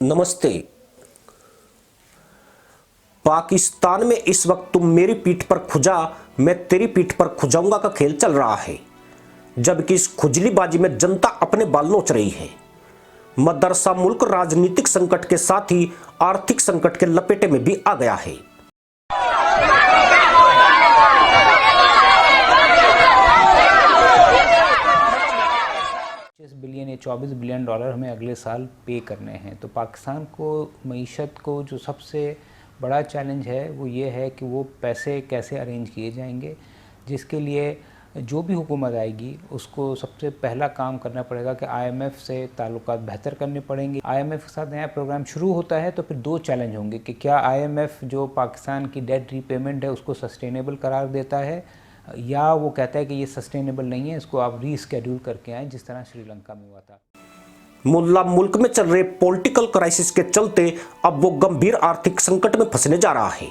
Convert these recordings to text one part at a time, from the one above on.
नमस्ते। पाकिस्तान में इस वक्त तुम मेरी पीठ पर खुजा, मैं तेरी पीठ पर खुजाऊंगा का खेल चल रहा है, जबकि इस खुजलीबाजी में जनता अपने बाल नोच रही है। मदरसा मुल्क राजनीतिक संकट के साथ ही आर्थिक संकट के लपेटे में भी आ गया है। 24 बिलियन डॉलर हमें अगले साल पे करने हैं। तो पाकिस्तान को मईशत को जो सबसे बड़ा चैलेंज है वो ये है कि वो पैसे कैसे अरेंज किए जाएंगे, जिसके लिए जो भी हुकूमत आएगी उसको सबसे पहला काम करना पड़ेगा कि IMF से ताल्लुकात बेहतर करने पड़ेंगे। IMF के साथ नया प्रोग्राम शुरू होता है तो फिर दो चैलेंज होंगे कि क्या IMF जो पाकिस्तान की डेट रीपेमेंट है उसको सस्टेनेबल करार देता है, या वो कहता है कि ये सस्टेनेबल नहीं है, इसको आप रीस्केड्यूल करके आएँ, जिस तरह श्रीलंका में हुआ था। मुल्ला मुल्क में चल रहे पॉलिटिकल क्राइसिस के चलते अब वो गंभीर आर्थिक संकट में फंसने जा रहा है।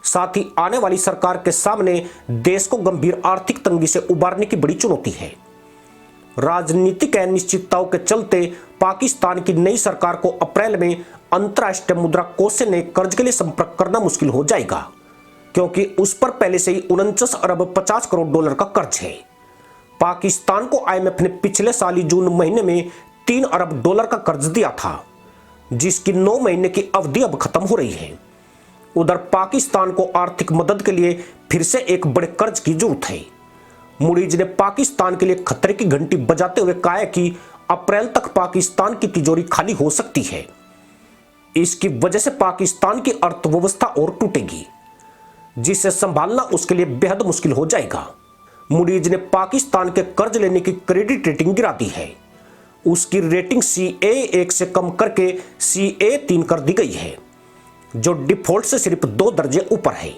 साथ ही आने वाली सरकार के सामने देश को गंभीर आर्थिक तंगी से उबारने की बड़ी चुनौती है। राजनीतिक अनिश्चितताओं के चलते पाकिस्तान की नई सरकार को अप्रैल में अंतर्राष्ट्रीय मुद्रा कोष से नए कर्ज के लिए संपर्क करना मुश्किल हो जाएगा, क्योंकि उस पर पहले से ही 49 अरब 50 करोड़ डॉलर का कर्ज है। पाकिस्तान को IMF ने पिछले साल ही जून महीने में 3 अरब डॉलर का कर्ज दिया था, जिसकी 9 महीने की अवधि अब खत्म हो रही है। उधर पाकिस्तान को आर्थिक मदद के लिए फिर से एक बड़े कर्ज की जरूरत है। मूडीज ने पाकिस्तान के लिए खतरे की घंटी बजाते हुए कहा है कि अप्रैल तक पाकिस्तान की तिजोरी खाली हो सकती है। इसकी वजह से पाकिस्तान की अर्थव्यवस्था और टूटेगी, जिसे संभालना उसके लिए बेहद मुश्किल हो जाएगा। मूडीज ने पाकिस्तान के कर्ज लेने की क्रेडिट रेटिंग गिरा दी है। उसकी रेटिंग CA1 से कम करके CA3 कर दी गई है, जो डिफॉल्ट से सिर्फ 2 दर्जे ऊपर है।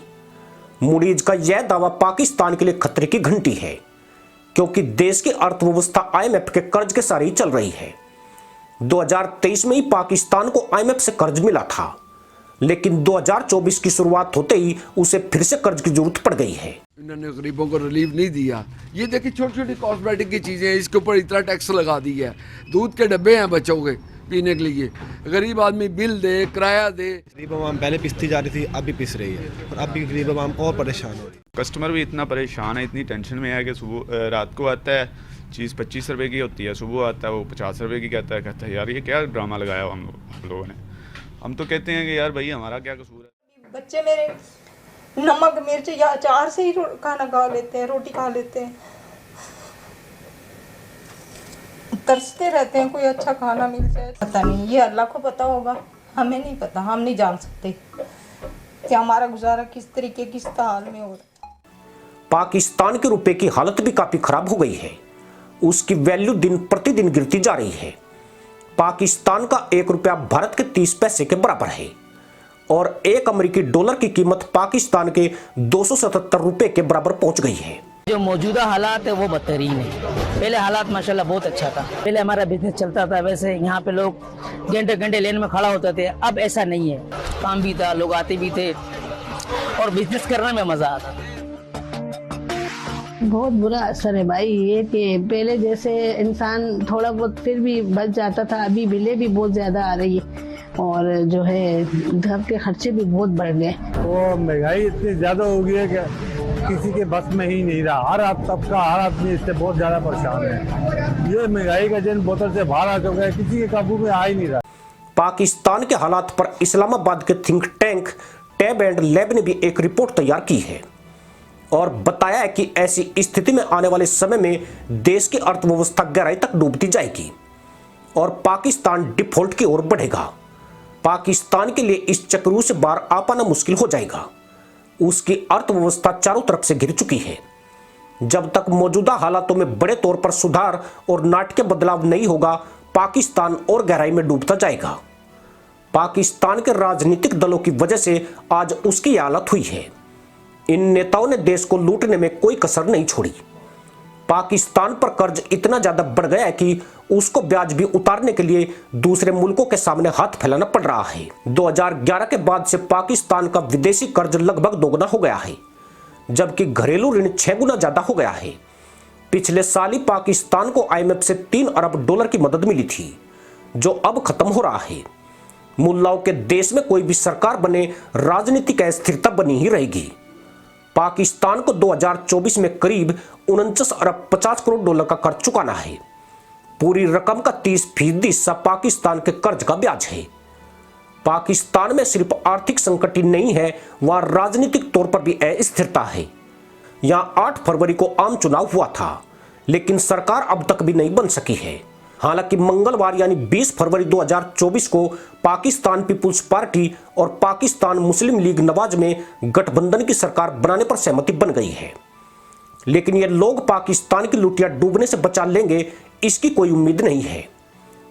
मूडीज का यह दावा पाकिस्तान के लिए खतरे की घंटी है, क्योंकि देश की अर्थव्यवस्था IMF के कर्ज के सहारे ही चल रही है। 2023 में ही पाकिस्तान को IMF से कर्ज मिला था, लेकिन 2024 की शुरुआत होते ही उसे फिर से कर्ज की जरूरत पड़ गई है। इन्होंने गरीबों को रिलीफ नहीं दिया। ये देखिए छोटी छोटी कॉस्मेटिक की चीज़ें हैं, इसके ऊपर इतना टैक्स लगा दिया है। दूध के डब्बे हैं बच्चों के पीने के लिए, गरीब आदमी बिल दे, किराया दे। गरीब आवाम पहले पिसती जा रही थी, अब भी पिस रही है, और अब भी गरीब आवाम और परेशान हो रही है। कस्टमर भी इतना परेशान है, इतनी टेंशन में है कि सुबह रात को आता है, चीज़ 25 रुपये की होती है, सुबह आता है वो 50 रुपये की कहता है यार ये क्या ड्रामा लगाया हम लोगों ने। हम तो कहते हैं कि यार भाई हमारा क्या कसूर है। बच्चे मेरे नमक मिर्च या अचार से ही खाना खा लेते हैं, रोटी खा लेते हैं, तरसते रहते हैं कोई अच्छा खाना मिल जाए। पता नहीं, ये अल्लाह को पता होगा, हमें नहीं पता, हम नहीं जान सकते कि हमारा गुजारा किस तरीके किस हाल में हो रहा है। पाकिस्तान के रुपए की हालत भी काफी खराब हो गई है। उसकी वैल्यू दिन प्रतिदिन गिरती जा रही है। पाकिस्तान का 1 रुपया भारत के 30 पैसे के बराबर है, और 1 अमेरिकी डॉलर की कीमत पाकिस्तान के 277 रुपए के बराबर पहुंच गई है। जो मौजूदा हालात है वो बदतरीन है। पहले हालात माशाल्लाह बहुत अच्छा था, पहले हमारा बिजनेस चलता था, वैसे यहाँ पे लोग घंटे घंटे लेन में खड़ा होते थे। अब ऐसा नहीं है, काम भी था, लोग आते भी थे और बिजनेस करने में मजा आता। बहुत बुरा असर है भाई, ये कि पहले जैसे इंसान थोड़ा बहुत फिर भी बच जाता था, अभी बिलें भी बहुत ज्यादा आ रही है, और जो है घर के खर्चे भी बहुत बढ़ गए। वो महंगाई इतनी ज्यादा हो गई है कि किसी के बस में ही नहीं रहा। हर तबका, हर आदमी इससे बहुत ज्यादा परेशान है। ये महंगाई का जन बोतल से बाहर आ चुका है, किसी के काबू में आ ही नहीं रहा। पाकिस्तान के हालात पर इस्लामाबाद के think tank tab and lab ने भी एक रिपोर्ट तैयार की है और बताया है कि ऐसी स्थिति में आने वाले समय में देश की अर्थव्यवस्था गहराई तक डूबती जाएगी और पाकिस्तान डिफॉल्ट की ओर बढ़ेगा। पाकिस्तान के लिए इस चक्रव्यूह से बाहर आ पाना मुश्किल हो जाएगा। उसकी अर्थव्यवस्था चारों तरफ से घिर चुकी है। जब तक मौजूदा हालातों में बड़े तौर पर सुधार और नाटकीय बदलाव नहीं होगा, पाकिस्तान और गहराई में डूबता जाएगा। पाकिस्तान के राजनीतिक दलों की वजह से आज उसकी हालत हुई है। इन नेताओं ने देश को लूटने में कोई कसर नहीं छोड़ी। पाकिस्तान पर कर्ज इतना ज्यादा बढ़ गया है कि उसको ब्याज भी उतारने के लिए दूसरे मुल्कों के सामने हाथ फैलाना पड़ रहा है। 2011 के बाद से पाकिस्तान का विदेशी कर्ज लगभग दोगुना हो गया है, जबकि घरेलू ऋण 6 गुना ज्यादा हो गया है। पिछले साल ही पाकिस्तान को IMF से 3 अरब डॉलर की मदद मिली थी, जो अब खत्म हो रहा है। मुल्लाओं के देश में कोई भी सरकार बने, राजनीतिक अस्थिरता बनी ही रहेगी। पाकिस्तान को 2024 में करीब 49 अरब 50 करोड़ डॉलर का कर्ज चुकाना है। पूरी रकम का 30% हिस्सा पाकिस्तान के कर्ज का ब्याज है। पाकिस्तान में सिर्फ आर्थिक संकट ही नहीं है, वहां राजनीतिक तौर पर भी अस्थिरता है। यहां 8 फरवरी को आम चुनाव हुआ था, लेकिन सरकार अब तक भी नहीं बन सकी है। हालांकि मंगलवार यानी 20 फरवरी 2024 को पाकिस्तान पीपुल्स पार्टी और पाकिस्तान मुस्लिम लीग नवाज में गठबंधन की सरकार बनाने पर सहमति बन गई है। लेकिन ये लोग पाकिस्तान की लुटिया डूबने से बचा लेंगे, इसकी कोई उम्मीद नहीं है।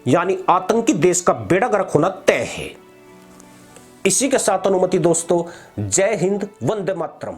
यानी आतंकी देश का बेड़ा गर्क होना तय है। इसी के साथ अनुमति दोस्तों, जय हिंद, वंदे मातरम।